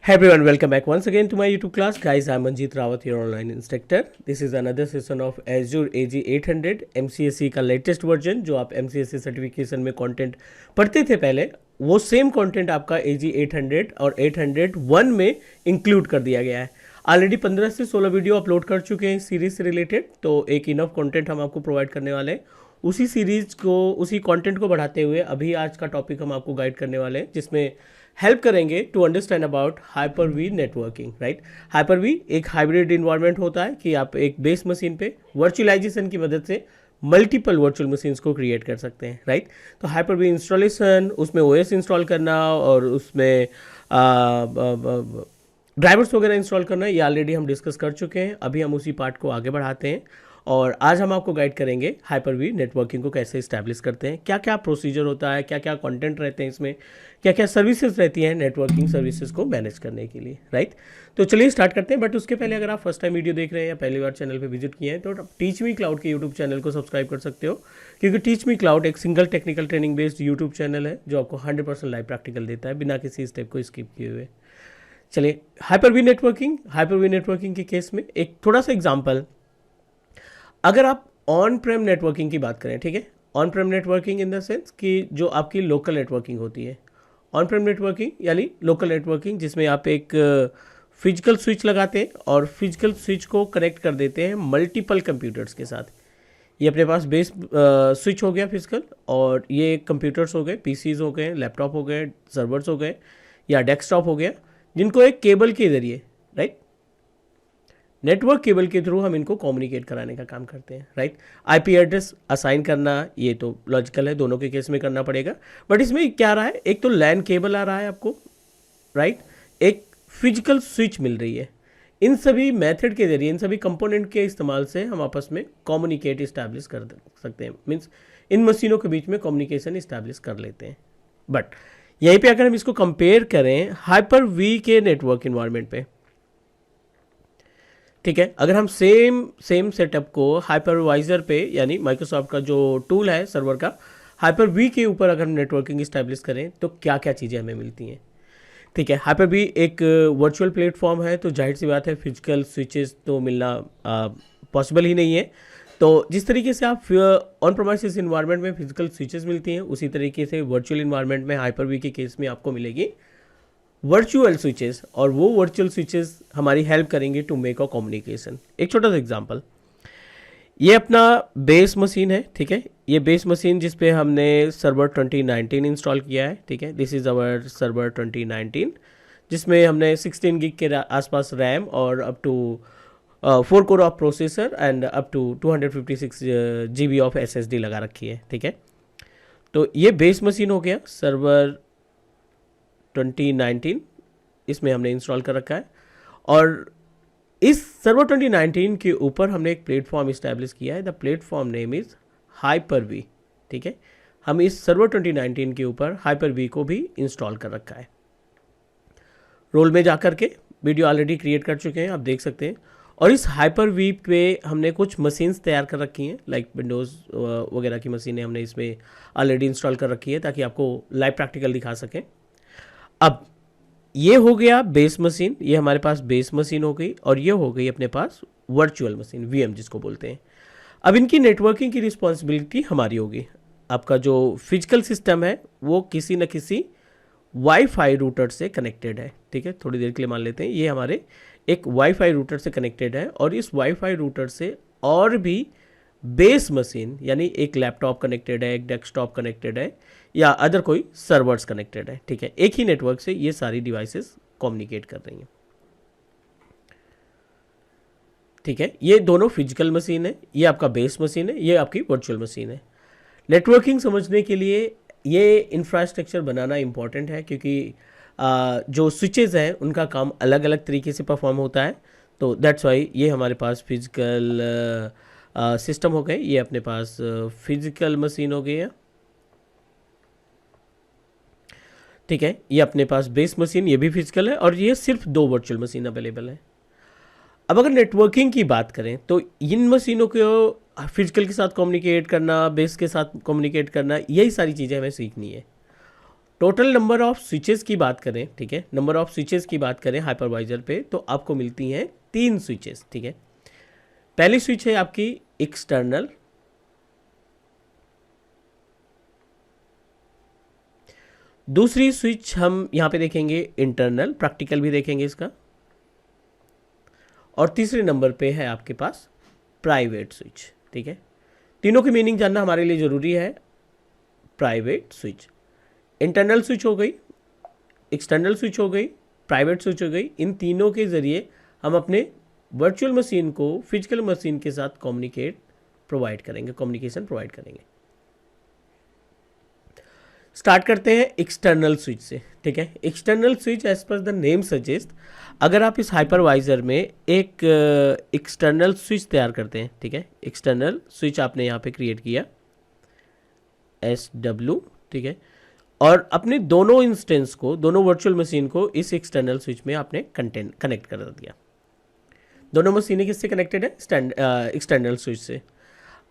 Hey everyone, welcome back once again to my YouTube class. Guys, I'm Manjeet Rawat, your online instructor. This is another session of Azure AG 800 MCSE का latest version जो आप MCSE certification में content पढ़ते थे पहले, वो same content आपका AG 800 और 801 में इंक्लूड कर दिया गया है. ऑलरेडी 15 से 16 वीडियो अपलोड कर चुके हैं सीरीज से रिलेटेड, तो एक इनफ कंटेंट हम आपको प्रोवाइड करने वाले हैं. उसी सीरीज को, उसी कंटेंट को बढ़ाते हुए अभी आज का टॉपिक हम आपको गाइड करने वाले हैं, जिसमें हेल्प करेंगे to understand about Hyper-V networking. Right, Hyper-V एक हाइब्रिड इन्वायरमेंट होता है कि आप एक बेस मशीन पे वर्चुअलाइजेशन की मदद से मल्टीपल वर्चुअल मशीन्स को क्रिएट कर सकते हैं. राइट, तो हाइपर-वी इंस्टॉलेशन, उसमें ओएस इंस्टॉल करना और उसमें ड्राइवर्स वगैरह इंस्टॉल करना, ये ऑलरेडी हम डिस्कस कर चुके हैं. अभी हम उसी पार्ट को आगे बढ़ाते हैं और आज हम आपको गाइड करेंगे हाइपर-वी नेटवर्किंग को कैसे इस्टेब्लिश करते हैं, क्या क्या प्रोसीजर होता है, क्या क्या कंटेंट रहते हैं इसमें, क्या क्या सर्विसेज रहती हैं नेटवर्किंग सर्विसेज को मैनेज करने के लिए. राइट, तो चलिए स्टार्ट करते हैं. बट उसके पहले अगर आप फर्स्ट टाइम वीडियो देख रहे हैं या पहली बार चैनल पे विजिट किए हैं तो टीच मी क्लाउड के यूट्यूब चैनल को सब्सक्राइब कर सकते हो, क्योंकि टीच मी क्लाउड एक single technical training based YouTube channel है जो आपको 100% लाइव प्रैक्टिकल देता है बिना किसी स्टेप को स्किप किए हुए. चलिए, हाइपर-वी नेटवर्किंग के केस में एक थोड़ा सा एग्जाम्पल. अगर आप ऑन प्रेम नेटवर्किंग की बात करें, ठीक है, on Prem networking in the sense कि जो आपकी लोकल नेटवर्किंग होती है. ऑन प्रेम नेटवर्किंग यानी लोकल नेटवर्किंग जिसमें आप एक फिजिकल स्विच लगाते हैं और फिजिकल स्विच को कनेक्ट कर देते हैं मल्टीपल कंप्यूटर्स के साथ. ये अपने पास बेस स्विच हो गया फिजिकल, और ये कंप्यूटर्स हो गए, पीसीज हो गए, लैपटॉप हो गए, सर्वर्स हो गए या डेस्कटॉप हो गया, जिनको एक केबल के जरिए, राइट, नेटवर्क केबल के थ्रू हम इनको कम्युनिकेट कराने का काम करते हैं. राइट, आईपी एड्रेस असाइन करना, ये तो लॉजिकल है, दोनों के केस में करना पड़ेगा. बट इसमें क्या आ रहा है, एक तो लैन केबल आ रहा है आपको, राइट, एक फिजिकल स्विच मिल रही है. इन सभी मेथड के जरिए, इन सभी कंपोनेंट के इस्तेमाल से हम आपस में कम्युनिकेट इस्टेब्लिश कर सकते हैं. मीन्स इन मशीनों के बीच में कम्युनिकेशन इस्टेब्लिश कर लेते हैं. बट यहीं पे अगर हम इसको कंपेयर करें हाइपर-वी के नेटवर्क इन्वायरमेंट पे, ठीक है, अगर हम सेम सेटअप को हाइपरवाइजर पे यानी माइक्रोसॉफ्ट का जो टूल है सर्वर का, हाइपर-वी के ऊपर अगर हम नेटवर्किंग इस्टेब्लिश करें तो क्या क्या चीज़ें हमें मिलती हैं. ठीक है, हाइपर-वी एक वर्चुअल प्लेटफॉर्म है, तो जाहिर सी बात है फिजिकल स्विचेस तो मिलना पॉसिबल ही नहीं है. तो जिस तरीके से आप ऑन प्रोमाइसिस इन्वायरमेंट में फिजिकल स्विचेस मिलती हैं, उसी तरीके से वर्चुअल इन्वायरमेंट में हाइपर-वी के केस में आपको मिलेगी वर्चुअल स्विचेस, और वो वर्चुअल स्विचेस हमारी हेल्प करेंगे टू मेक अ कम्युनिकेशन. एक छोटा सा एग्जांपल, ये अपना बेस मशीन है, ठीक है, ये बेस मशीन जिस पे हमने सर्वर 2019 इंस्टॉल किया है. ठीक है, दिस इज़ आवर सर्वर 2019, जिसमें हमने 16 गिग के आसपास रैम और up to 4 core of processor and up to 256 GB of SSD लगा रखी है. ठीक है, तो ये बेस मशीन हो गया सर्वर 2019, इसमें हमने इंस्टॉल कर रखा है. और इस सर्वर 2019 के ऊपर हमने एक प्लेटफॉर्म इस्टेब्लिश किया है. The platform name is Hyper-V. ठीक है, हम इस सर्वर 2019 के ऊपर हाइपर-वी को भी इंस्टॉल कर रखा है. रोल में जाकर के वीडियो ऑलरेडी क्रिएट कर चुके हैं, आप देख सकते हैं. और इस हाइपर-वी पे हमने कुछ मशीन्स तैयार कर रखी हैं, लाइक विंडोज़ वगैरह की मशीनें हमने इसमें ऑलरेडी इंस्टॉल कर रखी है ताकि आपको लाइव प्रैक्टिकल दिखा सकें. अब ये हो गया बेस मशीन, ये हमारे पास बेस मशीन हो गई, और ये हो गई अपने पास वर्चुअल मशीन, वीएम जिसको बोलते हैं. अब इनकी नेटवर्किंग की रिस्पॉन्सिबिलिटी हमारी होगी. आपका जो फिजिकल सिस्टम है वो किसी न किसी वाईफाई रूटर से कनेक्टेड है. ठीक है, थोड़ी देर के लिए मान लेते हैं ये हमारे एक वाईफाई रूटर से कनेक्टेड है, और इस वाईफाई रूटर से और भी बेस मशीन यानी एक लैपटॉप कनेक्टेड है, एक डेस्कटॉप कनेक्टेड है, या अदर कोई सर्वर्स कनेक्टेड है. ठीक है, एक ही नेटवर्क से ये सारी डिवाइसेस कम्युनिकेट कर रही हैं. ठीक है, ये दोनों फिजिकल मशीन है, ये आपका बेस मशीन है, ये आपकी वर्चुअल मशीन है. नेटवर्किंग समझने के लिए ये इंफ्रास्ट्रक्चर बनाना इंपॉर्टेंट है, क्योंकि जो स्विचेस हैं उनका काम अलग अलग तरीके से परफॉर्म होता है. तो दैट्स वाई ये हमारे पास फिजिकल सिस्टम हो गए, ये अपने पास फिजिकल मशीन हो गई है. ठीक है, ये अपने पास बेस मशीन, ये भी फिजिकल है, और ये सिर्फ 2 वर्चुअल मशीन अवेलेबल है. अब अगर नेटवर्किंग की बात करें तो इन मशीनों को फिजिकल के साथ कम्युनिकेट करना, बेस के साथ कम्युनिकेट करना, यही सारी चीज़ें हमें सीखनी है. टोटल नंबर ऑफ स्विचेस की बात करें, ठीक है, नंबर ऑफ स्विचेस की बात करें हाइपरवाइजर पे, तो आपको मिलती हैं 3 स्विचेस, ठीक है। पहली स्विच है आपकी एक्सटर्नल, दूसरी स्विच हम यहां पे देखेंगे इंटरनल, प्रैक्टिकल भी देखेंगे इसका, और तीसरे नंबर पे है आपके पास प्राइवेट स्विच, ठीक है। तीनों की मीनिंग जानना हमारे लिए जरूरी है। प्राइवेट स्विच, इंटरनल स्विच हो गई, एक्सटर्नल स्विच हो गई, प्राइवेट स्विच हो गई, इन तीनों के जरिए हम अपने वर्चुअल मशीन को फिजिकल मशीन के साथ कम्युनिकेशन प्रोवाइड करेंगे। स्टार्ट करते हैं एक्सटर्नल स्विच से, ठीक है। External switch as per the name suggest, अगर आप इस हाइपरवाइजर में एक एक्सटर्नल स्विच तैयार करते हैं, ठीक है, एक्सटर्नल स्विच आपने यहाँ पे क्रिएट किया SW, ठीक है, और अपने दोनों इंस्टेंस को, दोनों वर्चुअल मशीन को इस एक्सटर्नल स्विच में आपने कनेक्ट कर दिया। दोनों मशीनें किससे कनेक्टेड है? एक्सटर्नल स्विच से।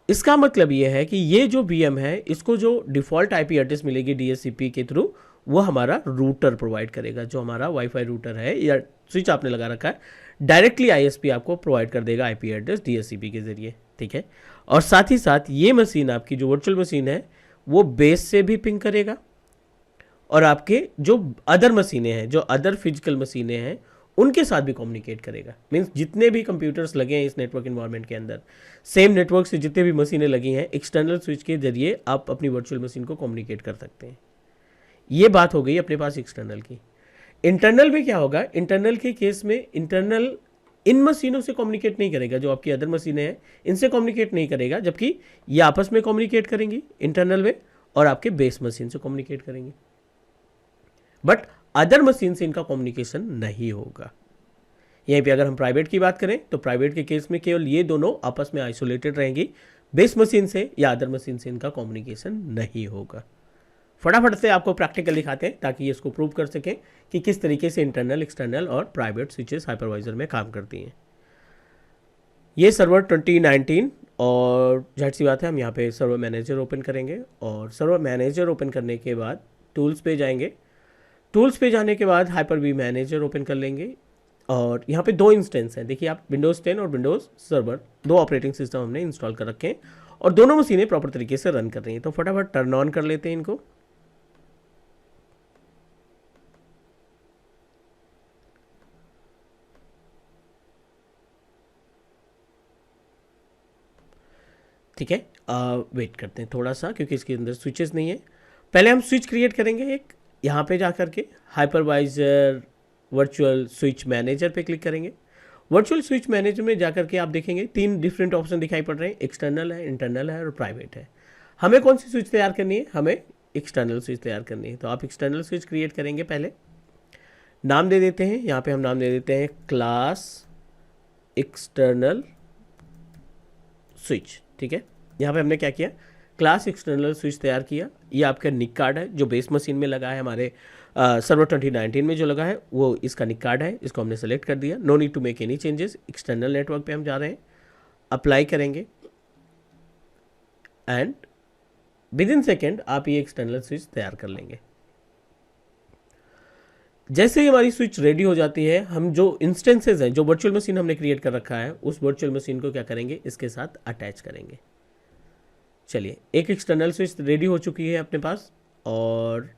इसका मतलब ये है कि ये जो VM है, इसको जो डिफ़ॉल्ट IP एड्रेस मिलेगी DHCP के थ्रू, वो हमारा रूटर प्रोवाइड करेगा। जो हमारा वाईफाई रूटर है या स्विच आपने लगा रखा है, डायरेक्टली ISP आपको प्रोवाइड कर देगा IP एड्रेस DHCP के ज़रिए, ठीक है। और साथ ही साथ ये मशीन आपकी जो वर्चुअल मशीन है, वो बेस से भी पिंग करेगा, और आपके जो अदर मशीनें हैं, जो अदर फिजिकल मशीनें हैं, उनके साथ भी कम्युनिकेट करेगा। मीन्स जितने भी कंप्यूटर्स लगे हैं इस नेटवर्क इन्वायरमेंट के अंदर, सेम नेटवर्क से जितने भी मशीनें लगी हैं, एक्सटर्नल स्विच के जरिए आप अपनी वर्चुअल मशीन को कम्युनिकेट कर सकते हैं। ये बात हो गई अपने पास एक्सटर्नल की। इंटरनल में क्या होगा? इंटरनल के केस में इंटरनल इन मशीनों से कम्युनिकेट नहीं करेगा, जो आपकी अदर मशीनें हैं इनसे कम्युनिकेट नहीं करेगा, जबकि ये आपस में कम्युनिकेट करेंगी इंटरनल में, और आपके बेस मशीन से कम्युनिकेट करेंगी। बट अदर मशीन से इनका कम्युनिकेशन नहीं होगा। यहीं पे अगर हम प्राइवेट की बात करें, तो प्राइवेट के केस में केवल ये दोनों आपस में आइसोलेटेड रहेंगी, बेस मशीन से या अदर मशीन से इनका कम्युनिकेशन नहीं होगा। फटाफट से आपको प्रैक्टिकल दिखाते हैं ताकि ये इसको प्रूव कर सकें कि किस तरीके से इंटरनल, एक्सटर्नल और प्राइवेट स्विचेस हाइपरवाइजर में काम करती हैं। ये सर्वर 2019, और जाहिर सी बात है हम यहाँ पे सर्वर मैनेजर ओपन करेंगे, और सर्वर मैनेजर ओपन करने के बाद टूल्स पे जाएंगे। टूल्स पे जाने के बाद हाइपर-वी मैनेजर ओपन कर लेंगे, और यहाँ पे 2 इंस्टेंस हैं। देखिए आप, विंडोज़ 10 और विंडोज़ सर्वर, 2 ऑपरेटिंग सिस्टम हमने इंस्टॉल कर रखे हैं, और दोनों मशीनें प्रॉपर तरीके से रन कर रही हैं। तो फटाफट टर्न ऑन कर लेते हैं इनको। ठीक है, वेट करते हैं थोड़ा सा, क्योंकि इसके अंदर स्विचेस नहीं है। पहले हम स्विच क्रिएट करेंगे एक, यहाँ पे जा करके हाइपरवाइजर वर्चुअल स्विच मैनेजर पे क्लिक करेंगे। वर्चुअल स्विच मैनेजर में जा करके आप देखेंगे 3 डिफरेंट ऑप्शन दिखाई पड़ रहे हैं, एक्सटर्नल है, इंटरनल है और प्राइवेट है। हमें कौन सी स्विच तैयार करनी है? हमें एक्सटर्नल स्विच तैयार करनी है। तो आप एक्सटर्नल स्विच क्रिएट करेंगे। पहले नाम दे देते हैं, यहाँ पे हम नाम दे देते हैं क्लास एक्सटर्नल स्विच, ठीक है। यहाँ पे हमने क्या किया? क्लास एक्सटर्नल स्विच तैयार किया। ये आपका निक कार्ड है जो बेस मशीन में लगा है, हमारे सर्वर 2019 में जो लगा है वो इसका निक कार्ड है। इसको हमने सेलेक्ट कर दिया। No need to make any changes. External network पे हम जा रहे हैं, अप्लाई करेंगे, एंड विद इन सेकेंड आप ये एक्सटर्नल स्विच तैयार कर लेंगे। जैसे ही हमारी स्विच रेडी हो जाती है, हम जो इंस्टेंसेज हैं, जो वर्चुअल मशीन हमने क्रिएट कर रखा है, उस वर्चुअल मशीन को क्या करेंगे? इसके साथ अटैच करेंगे। चलिए, एक एक्सटर्नल स्विच रेडी हो चुकी है अपने पास, और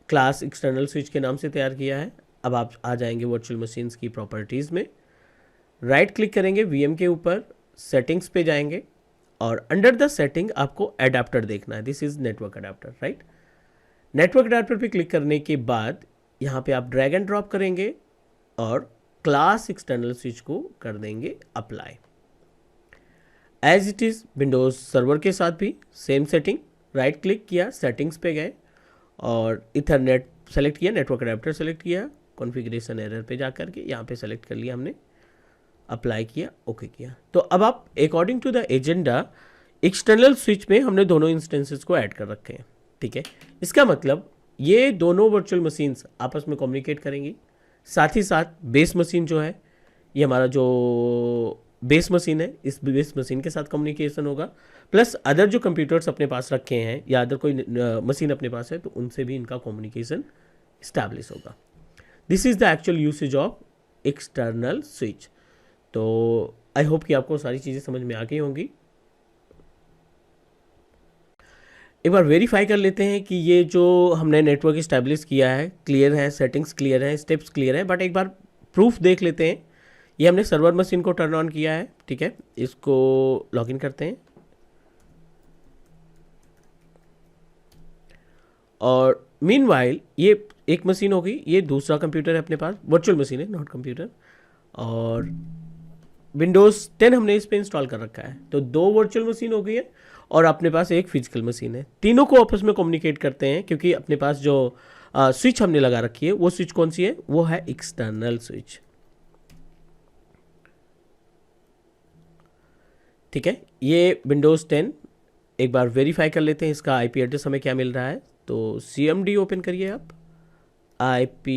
क्लास एक्सटर्नल स्विच के नाम से तैयार किया है। अब आप आ जाएंगे वर्चुअल मशीन्स की प्रॉपर्टीज़ में, राइट क्लिक करेंगे VM के ऊपर, सेटिंग्स पे जाएंगे, और अंडर द सेटिंग आपको एडाप्टर देखना है। This is network adapter, right. Network adapter पे क्लिक करने के बाद यहाँ पे आप ड्रैग एंड ड्रॉप करेंगे, और क्लास एक्सटर्नल स्विच को कर देंगे apply. As it is Windows server के साथ भी सेम सेटिंग, राइट क्लिक किया, सेटिंग्स पे गए, और इथरनेट सेलेक्ट किया, नेटवर्क अडेप्टर सेलेक्ट किया, कॉन्फ़िगरेशन एरर पे जा कर के यहाँ पे सेलेक्ट कर लिया हमने, अप्लाई किया, ओके किया। तो अब आप according to the agenda external switch में हमने दोनों इंस्टेंसेस को ऐड कर रखे हैं, ठीक है। इसका मतलब ये दोनों वर्चुअल मशीन्स आपस में कम्युनिकेट करेंगी। साथ ही साथ बेस मशीन जो है, ये हमारा जो बेस मशीन है, इस बेस मशीन के साथ कम्युनिकेशन होगा, प्लस अदर जो कंप्यूटर्स अपने पास रखे हैं या अदर कोई मशीन अपने पास है तो उनसे भी इनका कम्युनिकेशन इस्टेब्लिश होगा। This is the actual usage of external switch. तो आई होप कि आपको सारी चीज़ें समझ में आ गई होंगी। एक बार वेरीफाई कर लेते हैं कि ये जो हमने नेटवर्क इस्टेब्लिश किया है क्लियर है, सेटिंग्स क्लियर है, स्टेप्स क्लियर है, बट एक बार प्रूफ देख लेते हैं। ये हमने सर्वर मशीन को टर्न ऑन किया है, ठीक है, इसको लॉगिन करते हैं और मीनवाइल ये एक मशीन होगी, ये दूसरा कंप्यूटर है अपने पास, वर्चुअल मशीन है नॉट कंप्यूटर, और विंडोज़ 10 हमने इस पर इंस्टॉल कर रखा है। तो 2 वर्चुअल मशीन हो गई है और अपने पास एक फिजिकल मशीन है। तीनों को आपस में कम्युनिकेट करते हैं क्योंकि अपने पास जो स्विच हमने लगा रखी है वो स्विच कौन सी है, वो है एक्सटर्नल स्विच, ठीक है। ये विंडोज़ 10 एक बार वेरीफाई कर लेते हैं इसका आईपी एड्रेस हमें क्या मिल रहा है। तो CMD ओपन करिए आप, IP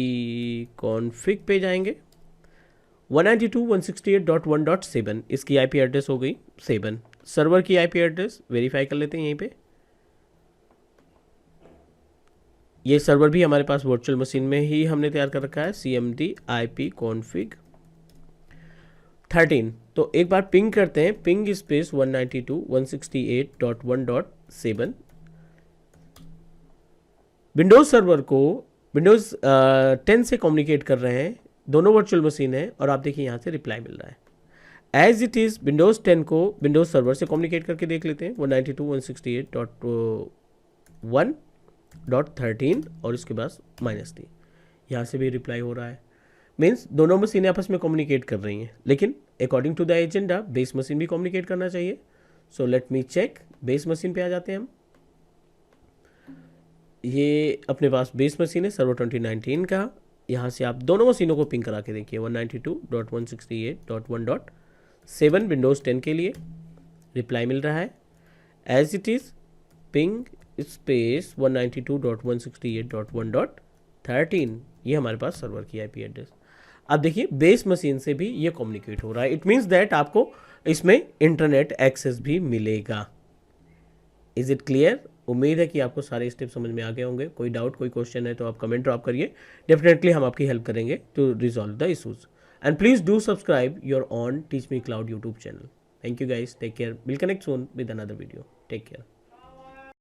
कॉन्फ़िग पे जाएंगे, 192.168.1.7 इसकी आईपी एड्रेस हो गई 7। सर्वर की आईपी एड्रेस वेरीफाई कर लेते हैं यहीं पे। ये सर्वर भी हमारे पास वर्चुअल मशीन में ही हमने तैयार कर रखा है, CMD IP कॉन्फ़िग 13। तो एक बार पिंग करते हैं, पिंग स्पेस 192.168.1.7। विंडोज सर्वर को विंडोज 10 से कम्युनिकेट कर रहे हैं, दोनों वर्चुअल मशीन है और आप देखिए यहाँ से रिप्लाई मिल रहा है। एज इट इज़ विंडोज़ 10 को विंडोज सर्वर से कम्युनिकेट करके देख लेते हैं, 192.168.1.13 और उसके बाद -t, यहाँ से भी रिप्लाई हो रहा है। मीन्स दोनों मशीनें आपस में कम्युनिकेट कर रही हैं, लेकिन according to the agenda base machine भी कम्युनिकेट करना चाहिए। So let me check, base machine पे आ जाते हैं हम। ये अपने पास बेस मशीन है सर्वर 2019 का। यहाँ से आप दोनों मशीनों को पिंग करा के देखिए, 192.168.1.7 विंडोज़ 10 के लिए रिप्लाई मिल रहा है। As it is ping space 192.168.1.13 ये हमारे पास सर्वर की आईपी एड्रेस। अब देखिए बेस मशीन से भी ये कम्युनिकेट हो रहा है, इट मीन्स दैट आपको इसमें इंटरनेट एक्सेस भी मिलेगा। Is it clear? उम्मीद है कि आपको सारे स्टेप समझ में आ गए होंगे। कोई डाउट, कोई क्वेश्चन है तो आप कमेंट ड्रॉप करिए, डेफिनेटली हम आपकी हेल्प करेंगे to resolve the issues. And please do subscribe your on teach me cloud YouTube channel. Thank you guys, take care, will connect soon with another video, take care.